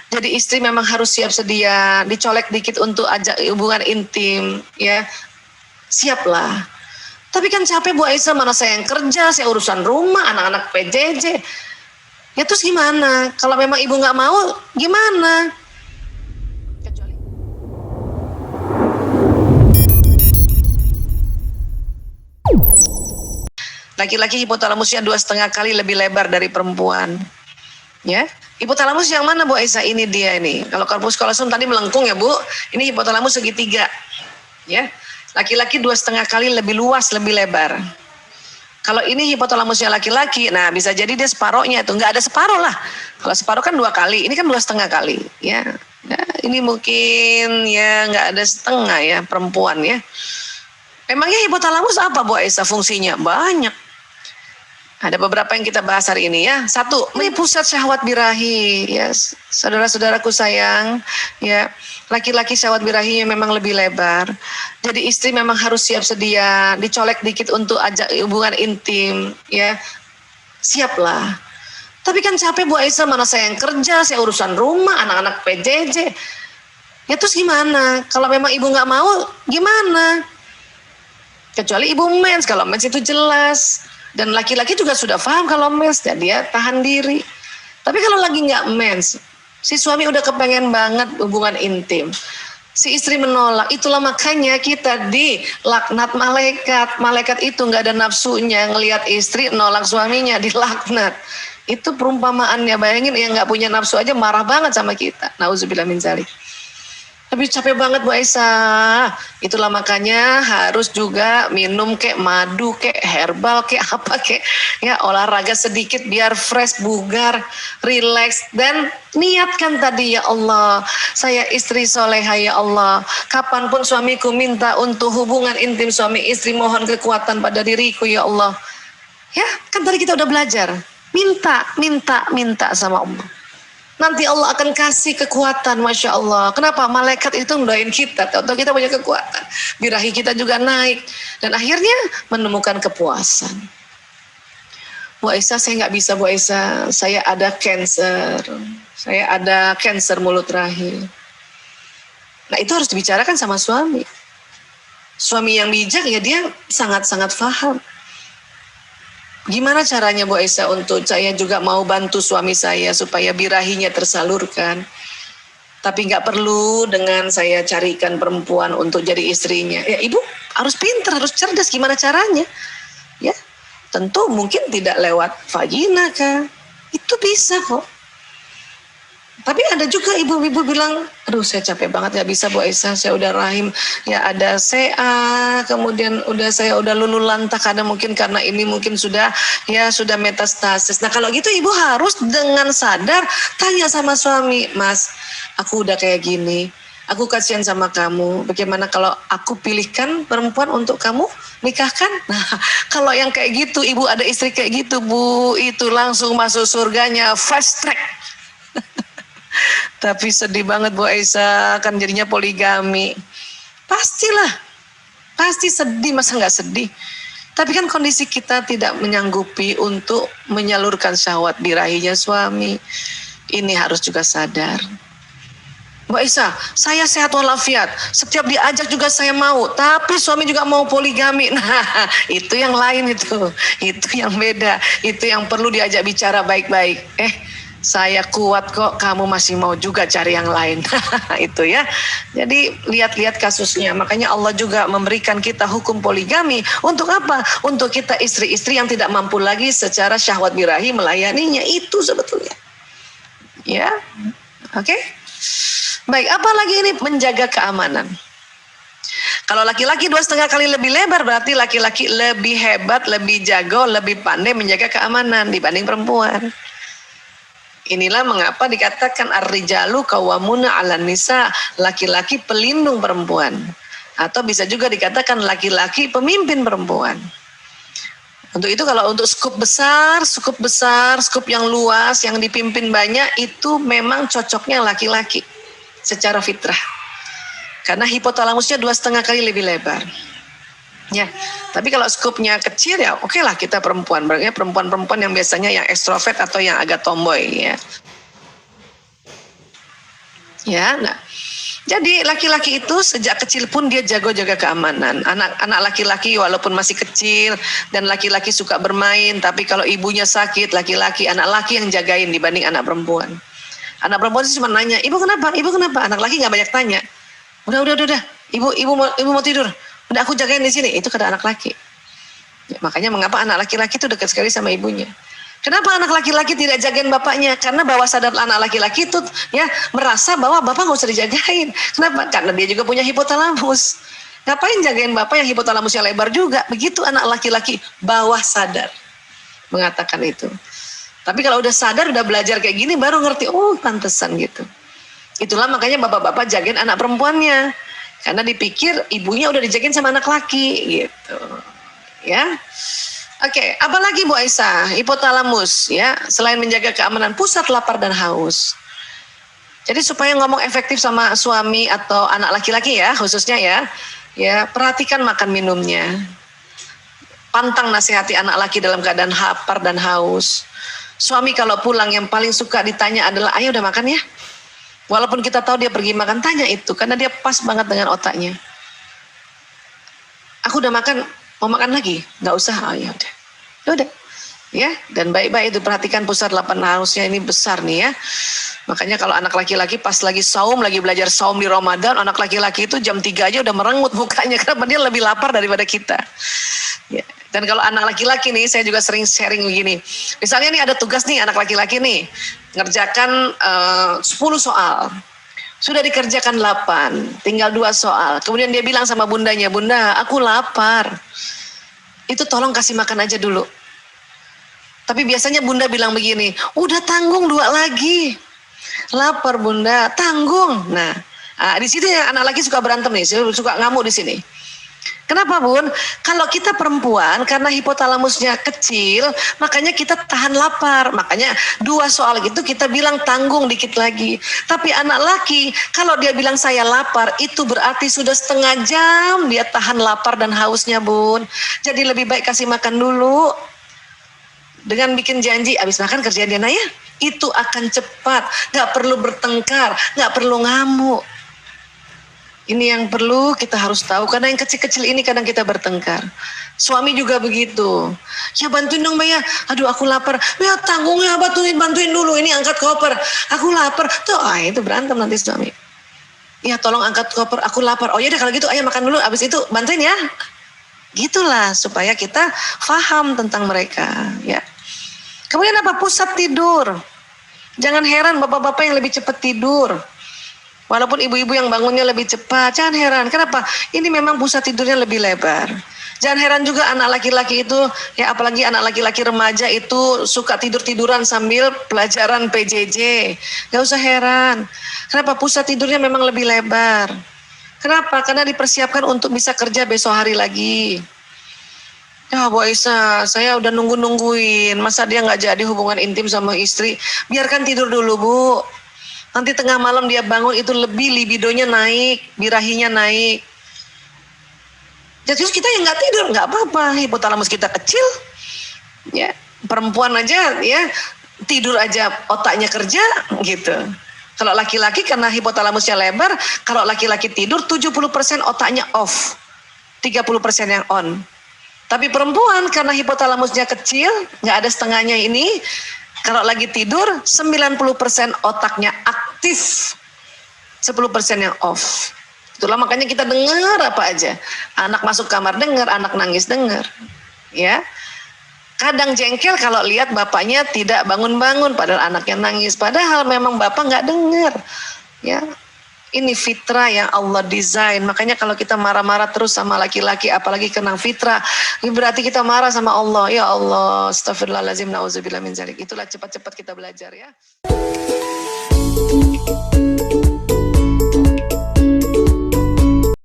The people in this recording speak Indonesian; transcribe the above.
Jadi istri memang harus siap sedia, dicolek dikit untuk ajak hubungan intim, ya. Siaplah. Tapi kan capek Bu Aisyah, mana saya yang kerja, saya urusan rumah, anak-anak PJJ. Ya terus gimana? Kalau memang ibu nggak mau, gimana? Laki-laki hipotalamusnya 2,5 kali lebih lebar dari perempuan. Ya, hipotalamus yang mana Bu Aisyah? Ini dia ini. Kalau corpus callosum tadi melengkung ya Bu, ini hipotalamus segitiga. Ya, laki-laki 2,5 kali lebih luas, lebih lebar. Kalau ini hipotalamusnya laki-laki, nah bisa jadi dia separohnya itu nggak ada separoh lah. Kalau separoh kan 2 kali, ini kan 2,5 kali. Ya, nah, ini mungkin ya nggak ada setengah ya perempuan ya. Emangnya hipotalamus apa Bu Aisyah fungsinya? Banyak. Ada beberapa yang kita bahas hari ini ya. 1, ini pusat syahwat birahi ya, saudara-saudaraku sayang ya. Laki-laki syahwat birahinya memang lebih lebar. Jadi istri memang harus siap sedia, dicolek dikit untuk ajak hubungan intim ya. Siaplah. Tapi kan capek Bu Aisyah, mana saya yang kerja, saya urusan rumah, anak-anak PJJ. Ya terus gimana? Kalau memang ibu nggak mau, gimana? Kecuali ibu mens, kalau mens itu jelas. Dan laki-laki juga sudah paham kalau mens, dan dia tahan diri. Tapi kalau lagi nggak mens, si suami udah kepengen banget hubungan intim, si istri menolak. Itulah makanya kita dilaknat malaikat. Malaikat itu nggak ada nafsunya, ngelihat istri nolak suaminya, dilaknat. Itu perumpamaannya. Bayangin yang nggak punya nafsu aja marah banget sama kita. Nauzubillah min dzalik. Tapi capek banget Bu Aisyah. Itulah makanya harus juga minum kayak madu, kayak herbal, kayak apa kayak ya, olahraga sedikit biar fresh, bugar, relax, dan niatkan tadi, ya Allah, saya istri soleha ya Allah. Kapanpun suamiku minta untuk hubungan intim suami istri, mohon kekuatan pada diriku ya Allah. Ya, kan tadi kita udah belajar. Minta sama Allah. Nanti Allah akan kasih kekuatan, Masya Allah. Kenapa? Malaikat itu mendoain kita, atau kita punya kekuatan. Birahi kita juga naik. Dan akhirnya menemukan kepuasan. Bu Aisyah, saya nggak bisa Bu Aisyah. Saya ada cancer. Saya ada cancer mulut rahim. Nah itu harus dibicarakan sama suami. Suami yang bijak ya dia sangat-sangat paham. Gimana caranya Bu Aisyah untuk saya juga mau bantu suami saya supaya birahinya tersalurkan. Tapi nggak perlu dengan saya carikan perempuan untuk jadi istrinya. Ya ibu harus pintar, harus cerdas. Gimana caranya? Ya, tentu mungkin tidak lewat vagina kan. Itu bisa kok. Tapi ada juga ibu-ibu bilang, aduh saya capek banget nggak bisa Bu Aisyah, saya udah rahim ya ada CA, kemudian saya udah lulu lantak, karena mungkin karena ini mungkin sudah metastasis. Nah kalau gitu ibu harus dengan sadar tanya sama suami, Mas, aku udah kayak gini, aku kasihan sama kamu, bagaimana kalau aku pilihkan perempuan untuk kamu nikahkan? Nah kalau yang kayak gitu, ibu ada istri kayak gitu Bu, itu langsung masuk surganya fast track. Tapi sedih banget Bu Aisyah, kan jadinya poligami. Pastilah, pasti sedih, masa nggak sedih? Tapi kan kondisi kita tidak menyanggupi untuk menyalurkan syahwat birahinya suami. Ini harus juga sadar. Bu Aisyah, saya sehat walafiat, setiap diajak juga saya mau, tapi suami juga mau poligami. Nah, itu yang lain itu yang beda, itu yang perlu diajak bicara baik-baik. Saya kuat kok, kamu masih mau juga cari yang lain. Itu ya. Jadi lihat-lihat kasusnya. Makanya Allah juga memberikan kita hukum poligami. Untuk apa? Untuk kita istri-istri yang tidak mampu lagi secara syahwat birahi melayaninya. Itu sebetulnya. Ya. Oke. Baik, apalagi ini menjaga keamanan. Kalau laki-laki 2,5 kali lebih lebar, berarti laki-laki lebih hebat, lebih jago, lebih pandai menjaga keamanan dibanding perempuan. Inilah mengapa dikatakan ar-rijalu qawwamuna 'alan nisa, laki-laki pelindung perempuan. Atau bisa juga dikatakan laki-laki pemimpin perempuan. Untuk itu kalau untuk skup besar, skup yang luas, yang dipimpin banyak, itu memang cocoknya laki-laki secara fitrah. Karena hipotalamusnya 2,5 kali lebih lebar. Ya, tapi kalau skupnya kecil ya oke lah kita perempuan, berarti perempuan-perempuan yang biasanya yang ekstrovert atau yang agak tomboy ya. Ya, nah, jadi laki-laki itu sejak kecil pun dia jago jaga keamanan. Anak laki-laki walaupun masih kecil dan laki-laki suka bermain, tapi kalau ibunya sakit, anak laki yang jagain dibanding anak perempuan. Anak perempuan sih cuma nanya, ibu kenapa? Ibu kenapa? Anak laki nggak banyak tanya. Udah. Ibu mau tidur. Udah aku jagain di sini. Itu kata anak laki. Ya, makanya mengapa anak laki-laki itu dekat sekali sama ibunya. Kenapa anak laki-laki tidak jagain bapaknya? Karena bawah sadar anak laki-laki itu ya merasa bahwa bapak nggak usah dijagain. Kenapa? Karena dia juga punya hipotalamus. Ngapain jagain bapak yang hipotalamusnya lebar juga? Begitu anak laki-laki bawah sadar mengatakan itu. Tapi kalau udah sadar, udah belajar kayak gini, baru ngerti, oh pantesan gitu. Itulah makanya bapak-bapak jagain anak perempuannya. Karena dipikir ibunya udah dijagain sama anak laki gitu. Ya. Oke, apalagi Bu Aisyah, hipotalamus ya, selain menjaga keamanan, pusat lapar dan haus. Jadi supaya ngomong efektif sama suami atau anak laki-laki ya, khususnya ya perhatikan makan minumnya. Pantang nasihati anak laki dalam keadaan lapar dan haus. Suami kalau pulang yang paling suka ditanya adalah, ayo udah makan ya? Walaupun kita tahu dia pergi makan, tanya itu, karena dia pas banget dengan otaknya. Aku udah makan, mau makan lagi? Nggak usah, oh ya udah. Ya, dan baik-baik itu perhatikan pusat lapar hausnya ini besar nih ya. Makanya kalau anak laki-laki pas lagi saum, lagi belajar saum di Ramadan, anak laki-laki itu jam 3 aja udah merengut mukanya karena dia lebih lapar daripada kita. Ya. Dan kalau anak laki-laki nih, saya juga sering sharing begini. Misalnya nih ada tugas nih anak laki-laki nih, ngerjakan 10 soal. Sudah dikerjakan 8, tinggal 2 soal. Kemudian dia bilang sama bundanya, bunda aku lapar. Itu tolong kasih makan aja dulu. Tapi biasanya bunda bilang begini, udah tanggung 2 lagi. Lapar bunda, tanggung. Nah, di sini anak laki suka berantem nih, suka ngamuk di sini. Kenapa bun? Kalau kita perempuan karena hipotalamusnya kecil, makanya kita tahan lapar. Makanya 2 soal gitu kita bilang tanggung dikit lagi. Tapi anak laki kalau dia bilang saya lapar, itu berarti sudah setengah jam dia tahan lapar dan hausnya bun. Jadi lebih baik kasih makan dulu. Dengan bikin janji, abis makan kerjaan dia ya. Itu akan cepat, gak perlu bertengkar, gak perlu ngamuk. Ini yang perlu kita harus tahu, karena yang kecil-kecil ini kadang kita bertengkar. Suami juga begitu. Ya bantuin dong Maya, aduh aku lapar. Ya tanggung ya, bantuin dulu, ini angkat koper. Aku lapar, tuh itu berantem nanti suami. Ya tolong angkat koper, aku lapar. Oh ya deh kalau gitu ayo makan dulu, abis itu bantuin ya. Gitulah supaya kita paham tentang mereka. Ya. Kemudian apa? Pusat tidur. Jangan heran bapak-bapak yang lebih cepat tidur. Walaupun ibu-ibu yang bangunnya lebih cepat, jangan heran. Kenapa? Ini memang pusat tidurnya lebih lebar. Jangan heran juga anak laki-laki itu, ya apalagi anak laki-laki remaja itu suka tidur-tiduran sambil pelajaran PJJ. Gak usah heran. Kenapa? Pusat tidurnya memang lebih lebar. Kenapa? Karena dipersiapkan untuk bisa kerja besok hari lagi. Ya Bu Aisyah, saya udah nungguin. Masa dia gak jadi hubungan intim sama istri? Biarkan tidur dulu Bu. Nanti tengah malam dia bangun itu lebih libidonya naik, birahinya naik. Jadi kita yang nggak tidur nggak apa-apa, hipotalamus kita kecil, ya perempuan aja ya tidur aja otaknya kerja gitu. Kalau laki-laki karena hipotalamusnya lebar, kalau laki-laki tidur 70% otaknya off, 30% yang on. Tapi perempuan karena hipotalamusnya kecil, nggak ada setengahnya ini. Kalau lagi tidur 90% otaknya aktif, 10% yang off. Itulah makanya kita dengar apa aja. Anak masuk kamar dengar, anak nangis dengar. Ya. Kadang jengkel kalau lihat bapaknya tidak bangun-bangun padahal anaknya nangis. Padahal memang bapak nggak dengar. Ya. Ini fitrah yang Allah desain. Makanya kalau kita marah-marah terus sama laki-laki, apalagi kena fitrah, ini berarti kita marah sama Allah. Ya Allah, astagfirullahaladzim, na'udzubillah min dzalik. Itulah cepat-cepat kita belajar ya.